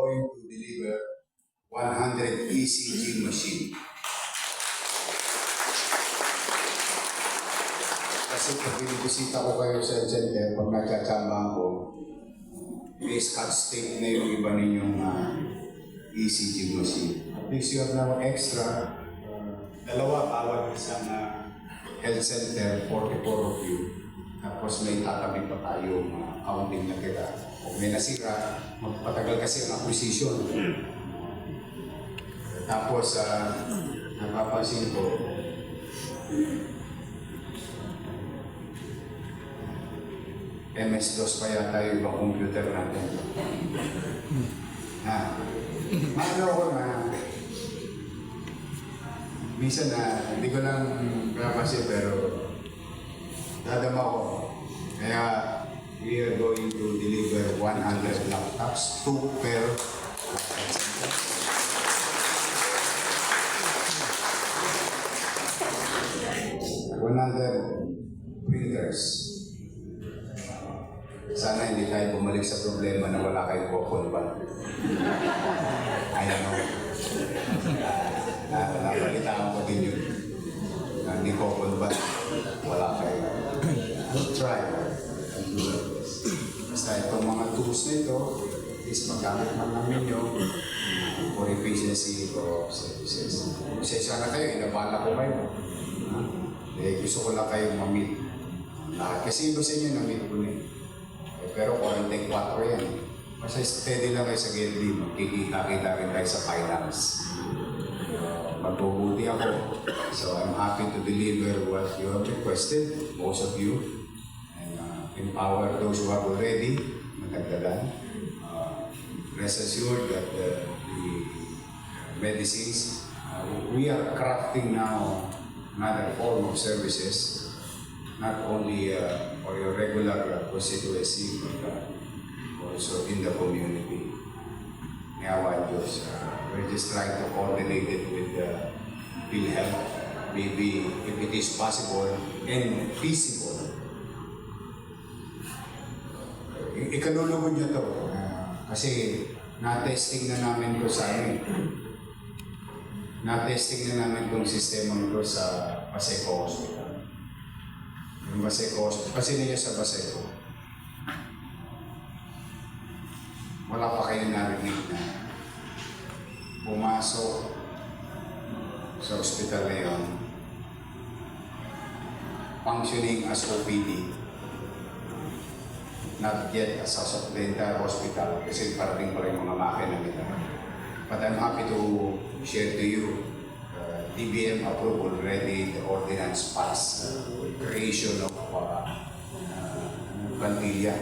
going to deliver 100 ECG machine. Kasi pag binibisita ko kayo sa center, pag nagkatsambahan ko, may scotch tape na yung iba ninyong ECG machine. At least you have now extra, dalawa bawat isang health center, 44 of you. Tapos may tatabi pa tayo counting na tira. Kung may nasira, magpatagal kasi ang acquisition. Tapos, napapansin ko, MS-DOS pa yata yung ibang computer natin. Ano ko na, minsan hindi ko lang napansin pero dadama ko. Kaya we are going to deliver 100 laptops, 2 per 100 printers. Sana hindi tayo bumalik sa problema na wala kayong kokonban. I know. Napalitaan ko din yun. Hindi kokonban. Wala kayo. We'll try. Basta itong mga tools na ito, is magamit man namin yun for efficiency of services. Pasensya na kayo, inabala ko kayo. Gusto ko lang kayong ma-meet. Kasi iba sa inyo na-meet ko na pero 44 yan. Basta steady lang kayo sa Genly, magkikita-kita rin tayo sa finance. Magbubuti ako. So I'm happy to deliver what you have requested, most of you. And empower those who have already matagdagan. Rest assured that the medicines, we are crafting now another form of services, not only for your regular constituency, but also in the community. Ngawa Diyos, we're just trying to coordinate it with PhilHealth, maybe if it is possible and feasible. Ikanulugod niyo to, kasi na-testing na namin ko sa amin. Na-testing na namin itong sistema nito sa Paseco Hospital. Yung Paseco Hospital, kasi niya sa Paseco. Wala pa kayo narinig na pumasok sa hospital na yun, functioning as OPD, not yet as of the entire hospital, kasi parating pa rin mga makina nila. But I'm happy to share to you DBM approval already, the ordinance passed, creation of plantilla.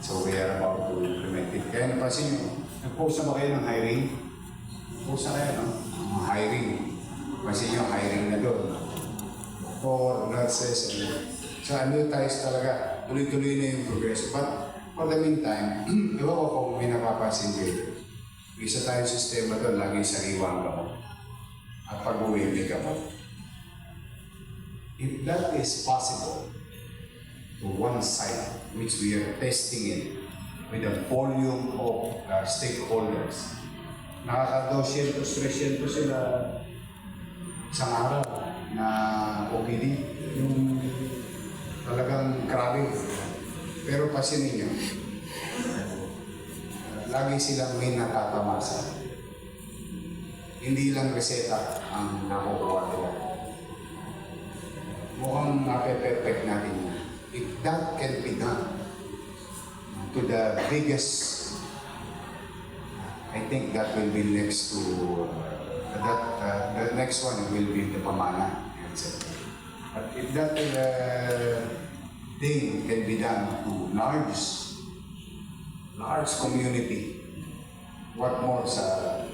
So we are about to implement it. Kaya napansin nyo, nag-post na ba kayo ng hiring? Post na kayo, no? Hiring. Pansin nyo, hiring na doon. For nurses. So ano tayo talaga, tuloy-tuloy na yung progress. But for the meantime, ewan ko kung may napapansin dito. Isa tayong sistema doon, laging sariwang gamot. At pag-uwi, may gamot. If that is possible, to one side, which we are testing it with a volume of stakeholders. Nakaka-200-300 sila sa araw na OPD. Yung talagang grabe. Pero pasinin nyo, lagi silang may natatamasa. Hindi lang reseta ang nakukuha nila. Mukhang nape-perfect natin yun. If that can be done to the biggest, I think that will be next to the next one will be the Pamana. But if that thing can be done to large community, what more sa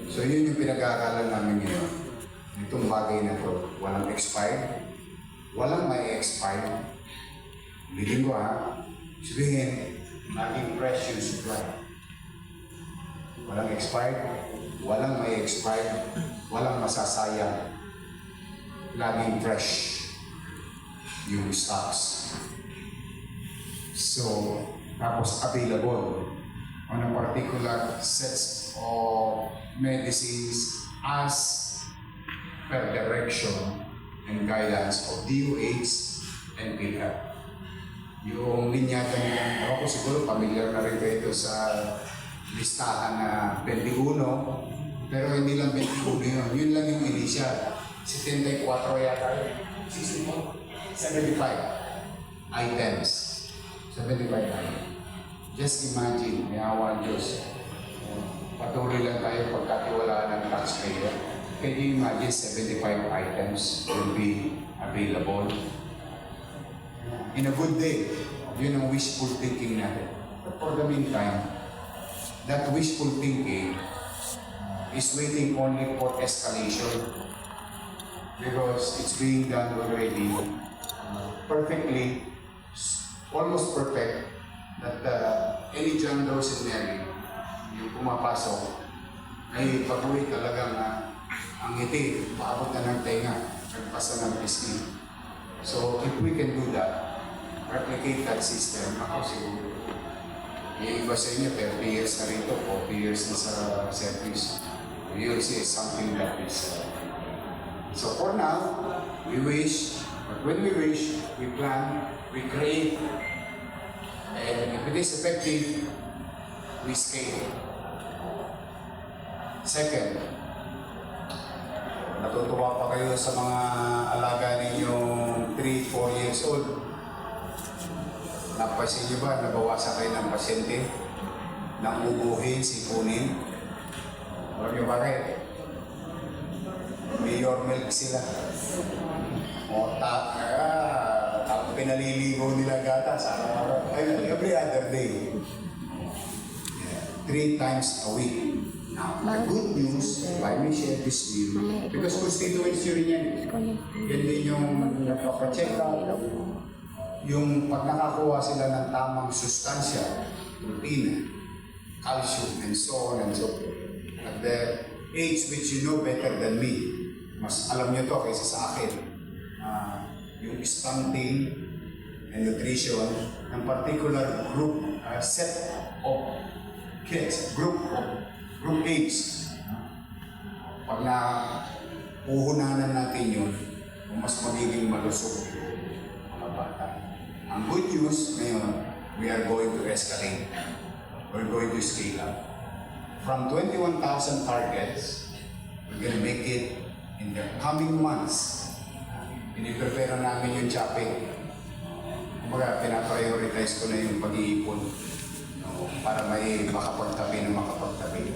so yun yung pinag-aaralan namin ngayon. Itong bagay na to, walang expired. Walang may expire. Bilhin ko sabihin, naging fresh yung supply. Walang expired, walang may expired, walang masasayang. Laging fresh yung stocks. So, tapos available. on a particular sets of medicines as per direction and guidance of DOH and PhilHealth. Yung linyada niya, ako siguro familiar na rin kayo ito sa listahan na 21, pero hindi lang 21 yun. Yun lang yung initial. 74 yata yun. 75 items. 75 items. Just imagine, may awa ang Diyos. Patuloy lang tayo pagkatiwalaan ng taxpayer. Can you imagine 75 items will be available? In a good day, yun ang wishful thinking natin. But for the meantime, that wishful thinking is waiting only for escalation because it's being done already perfectly, almost perfect, that any John, Rose, and Mary, yung pumapasok, ay pag-uwi talagang ang ngiti, paabot na ng tenga, nagpasa ng pisngi. So if we can do that, replicate that system, ako siguro. Yung iba sa inyo, 30 years na rito, 40 years na sa service. You'll see something that is. So for now, we wish, but when we wish, we plan, we create, and if it is effective, we scale. Second, natutuwa pa kayo sa mga alaga ninyong 3-4 years old. Napansin niyo ba, nabawasan kayo ng pasyente, nang ubuhin, sipunin? Alam niyo bakit? Mayor milk sila. O pinaliligo nila gatas. Every other day. 3 times a week. Now, the good news, why we share this with you? Because constituency rin yan. Yan din yung nagpapacheck out. Yung pag nakakuha sila ng tamang sustansya, protein, calcium, and so on and so forth. At the age which you know better than me, mas alam nyo to kaysa sa akin, yung stunting and nutrition ng particular group, set of kids, group age. Pag na puhunanan natin yun, mas magiging malusog mga bata. Ang good news ngayon, we are going to escalate. We're going to scale up. From 21,000 targets, we're going to make it in the coming months. Piniprepare namin yung chopping. Kumbaga, pinaprioritize ko na yung pag-iipon para may makapagtabi na makapagtabi.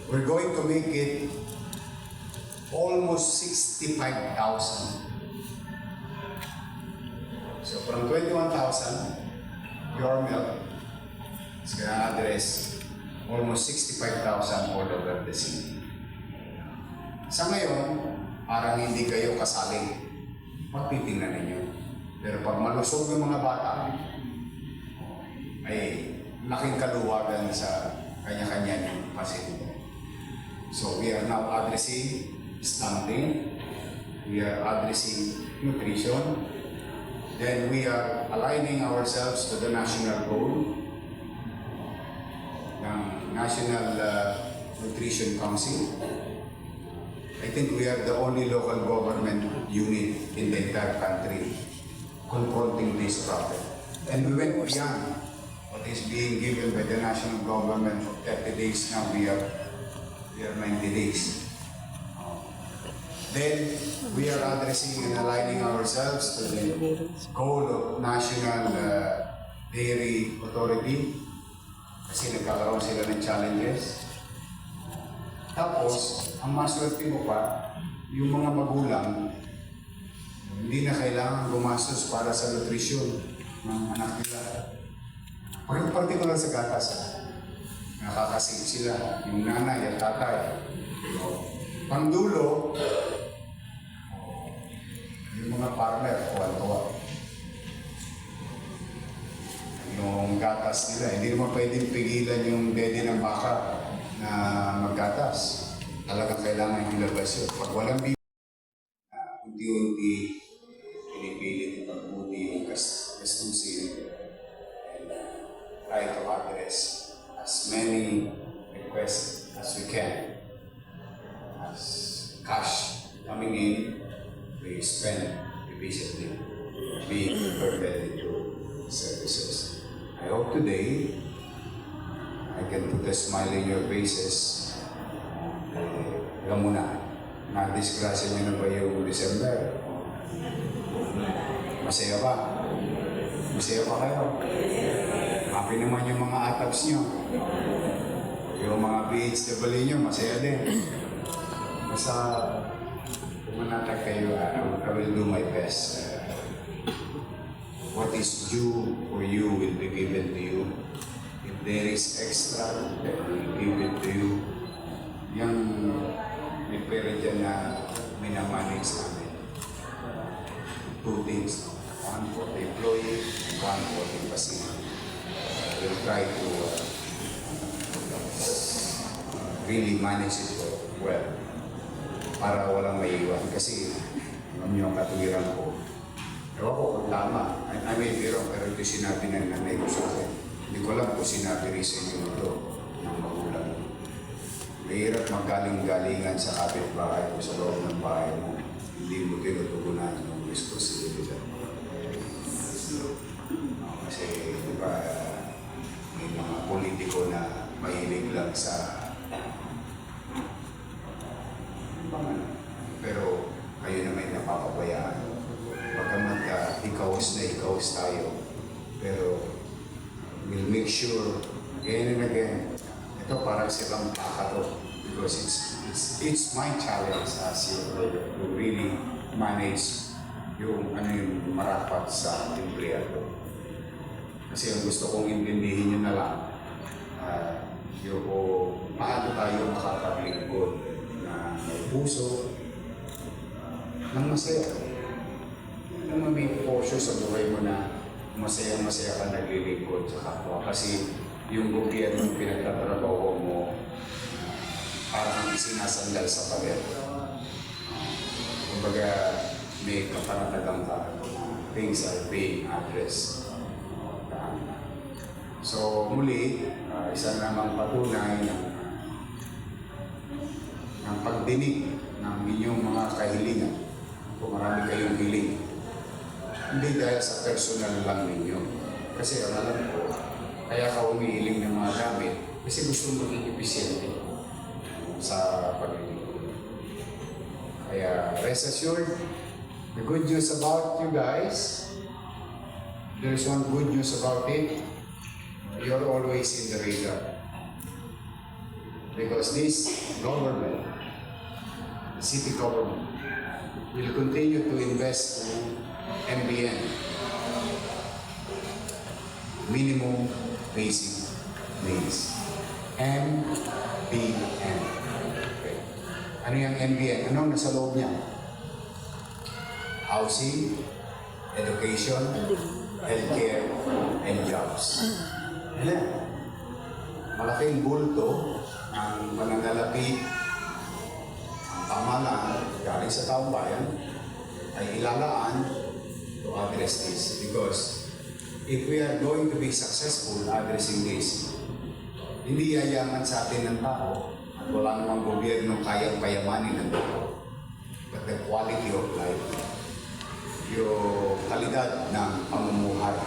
We're going to make it almost 65,000. So from 21,000, your milk is going to address almost 65,000 all over the city. Sa ngayon, parang hindi kayo kasali. Pagtitingnan ninyo. Pero pag malusog ng mga bata, ay laking kaluwagan sa kanya-kanya ng pasyente. So we are now addressing stunting, we are addressing nutrition, then we are aligning ourselves to the national goal ng National Nutrition Council. I think we are the only local government unit in the entire country confronting this problem. And we went beyond what is being given by the national government for 30 days. Now we are 90 days. Then we are addressing and aligning ourselves to the goal of National Dairy Authority kasi nagkakaroon sila ng challenges. Tapos, ang maswerte mo pa, yung mga magulang, hindi na kailangan gumastos para sa nutrisyon ng anak nila. Particular sa gatas, nakakasave sila, yung nanay at tatay. Pangdulo, yung mga farmer, tuwa-tuwa. Yung gatas nila, hindi naman pwedeng pigilan yung dede ng baka na maggatas. Talagang kailangan ilabas yun. Pag walang bibig, unti-unti, pinipilit ipagbuti yung gastusin and try to address as many requests as we can. As cash coming in, we spend efficiently, being converted into services. I hope today I can put a smile in your faces. Alam mo na, na-disgrasya niyo na ba yung December? Masaya ba? Masaya pa kayo? Happy naman yung mga atabs nyo. Yung mga BHW nyo, masaya din. Basta, kung manatag kayo, I will do my best. What is due for you will be given to you. If there is extra, then we will give it to you. Yung may pera dyan na minamanage namin. Two things. One for the employee, one for the facility. We'll try to really manage it well para walang maiiwan. Kasi alam niyo ang katuwiran ko. Ewan ko kung tama. I may be wrong, pero ito sinabi ng nanay ko sa akin. Hindi ko alam kung sinabi rin sa inyo ito ng magulang. Mahirap magaling-galingan sa kapitbahay o sa loob ng bahay mo. Hindi mo tinutugunan yung responsibilidad mo. Kasi di ba, may mga politiko na mahilig lang sa pero kayo na may napapabayaan. Pagkamat ikaws tayo. Pero we'll make sure again and again, ito parang silang pakato because it's my challenge as your lawyer to really manage yung marapat sa empleyado. Kasi ang gusto kong intindihin nyo na lang, yung paano tayo makapaglingkod na may puso, ng masaya. Alam mo, may portion sa buhay mo na masaya-masaya ka naglilingkod sa kapwa. Kasi yung gobyerno ng pinagtatrabaho mo, parang sinasandal sa pader. Kumbaga, may kapanatagang ka. Things are being addressed. So, muli, isa namang patunay ng pagdinig ng inyong mga kahilingan. Kung marami kayong hiling. Hindi dahil sa personal lang ninyo. Kasi alam ko, kaya ka umiiling ng mga gamit kasi gusto mo maging episyente sa paglilingkod. Kaya rest assured, the good news about you guys, there's one good news about it, you're always in the radar. Because this government, the city government, will continue to invest in MBN, minimum basic needs. MBN. Okay. Ano yung MBN? Ano nasa loob niya? Housing, education, healthcare, and jobs. Yan. Malaking bulto ang pananalapi ang pamahalaan galing sa taong bayan ay ilalaan to address this. Because if we are going to be successful addressing this, hindi yayaman sa atin ng tao at wala namang gobyerno kayang payamanin ng tao. But the quality of life, yung kalidad ng pamumuhay,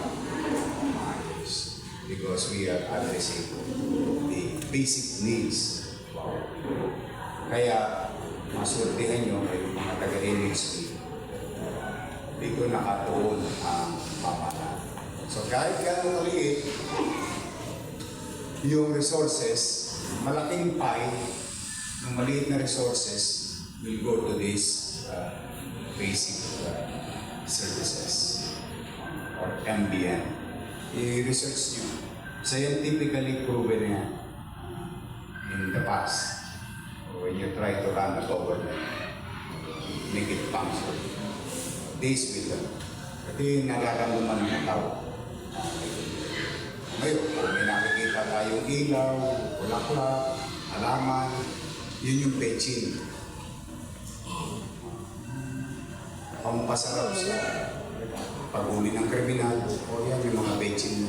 because we are addressing the basic needs. Kaya, masurtihan nyo kayo mga taga-NHC, dito nakatuon ang pamahalaan. So kahit gano'ng kaliit, yung resources, malaking pie ng maliit na resources will go to these basic services or MBN. I-research nyo. Scientifically proven yan in the past when you try to run a government, make it function. This will done. Ito yung nararamdaman ng tao. Ngayon, kung may nakikita tayong ilaw, bulaklak, halaman, yun yung petchin. Pampasarap sa paghuli ng kriminal, o yan yung mga petchin.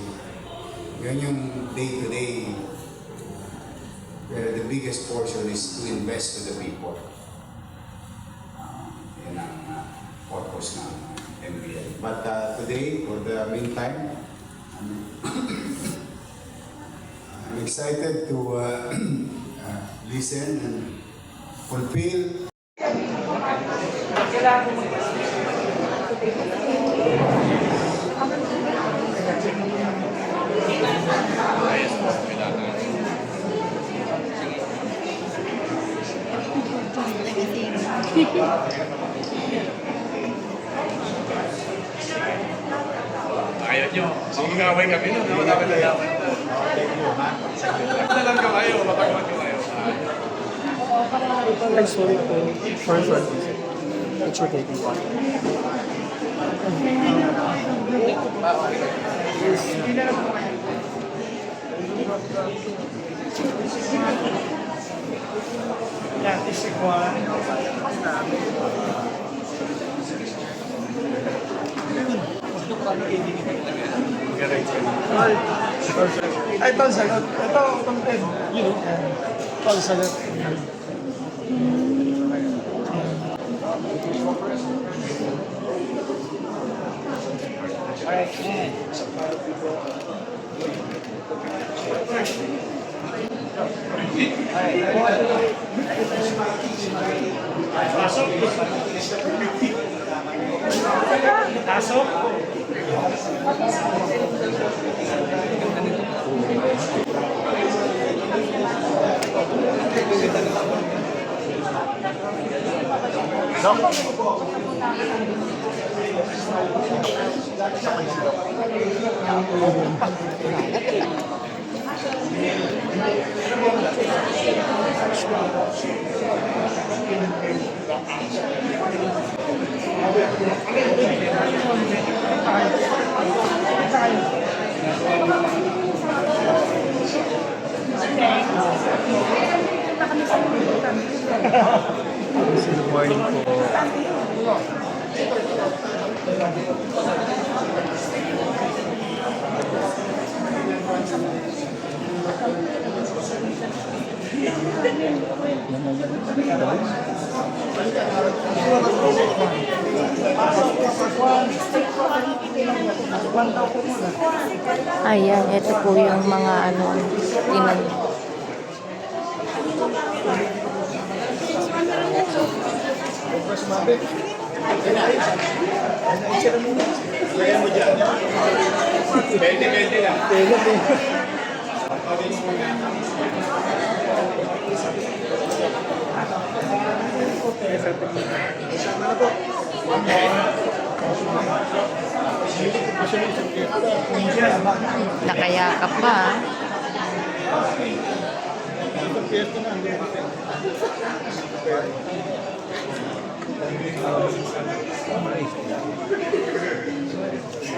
Yan yung day-to-day biggest portion is to invest to the people. Yan ang purpose ng MBL. But today, for the meantime, I'm excited to listen and fulfill. Ayaw nyo. Sige nga, away kami nun. Wala ka layaw. Wala lang kayo. Mapagawag kayo. Ay, sorry po. Sorry. Picture taking. Yan, isip ko Ay, ito ang sagot. Ito, content. You know, ito ang sagot. Pasok. Good morning po. Ayan, ito po yung mga ano, tinan. Pwede lang. Nakayakap pa.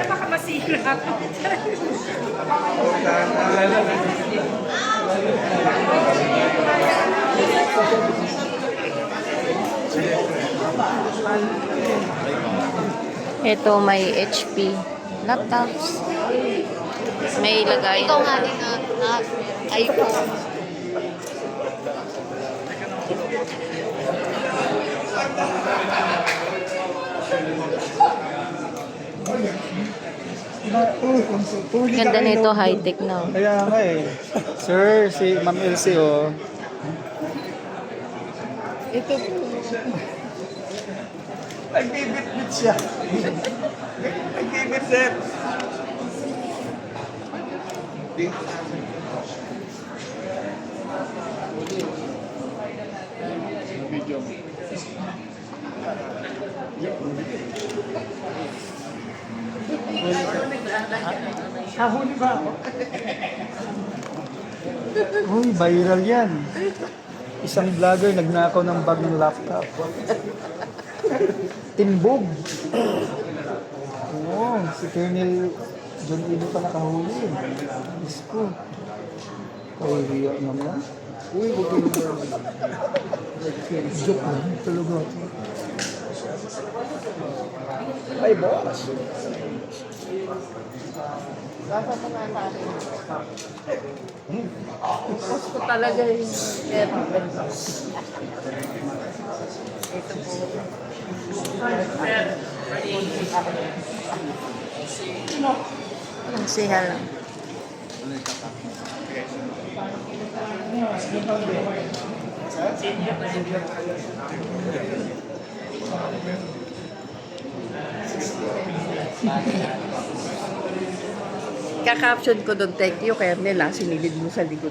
Baka masira. Ito may HP laptops. May lagay. Ikaw nga din na iPhone. Ganda nito, high-tech na. Kaya nga eh. Sir, si Ma'am Elsie oh. Ito po. Nagbibit-bit siya. Nagbibit-bit. Hahuli ba ako? Uy, viral yan. Isang vlogger nagnakaw ng bag ng laptop. Timbog. Oo, si Colonel John Ido pa nakahuli. Diyos ko. Kawiya naman. Uy, huwag ko naman. Joke lang. Talaga. Ay, boss. Gusto ko talaga yung ito po. Ang siha lang. Kaka-caption ko doon, thank you, kaya nila sinilid mo sa likod.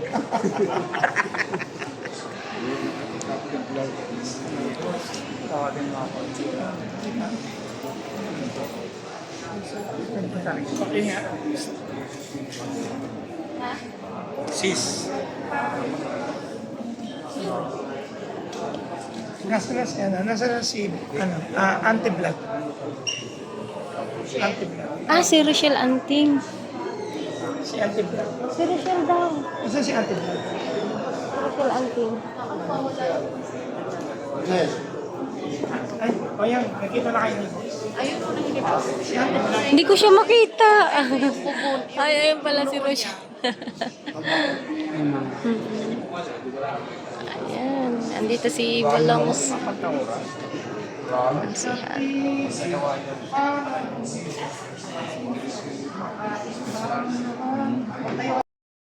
Tawagin mo ako. Okay nga. Sis. Nasa na si, anti-blood. Anti-blood. Ah, si Rochelle Anting. Si anti-blood. Si Rochelle daw. Isa si anti-blood. Si Rochelle Anting. Ay, o yan, nakita na kayo ni boss. Si anti-blood. Hindi ko siya makita. Ay, ayun pala si Rochelle. Ayan, andito si Balongs. Ang sihan. Tayo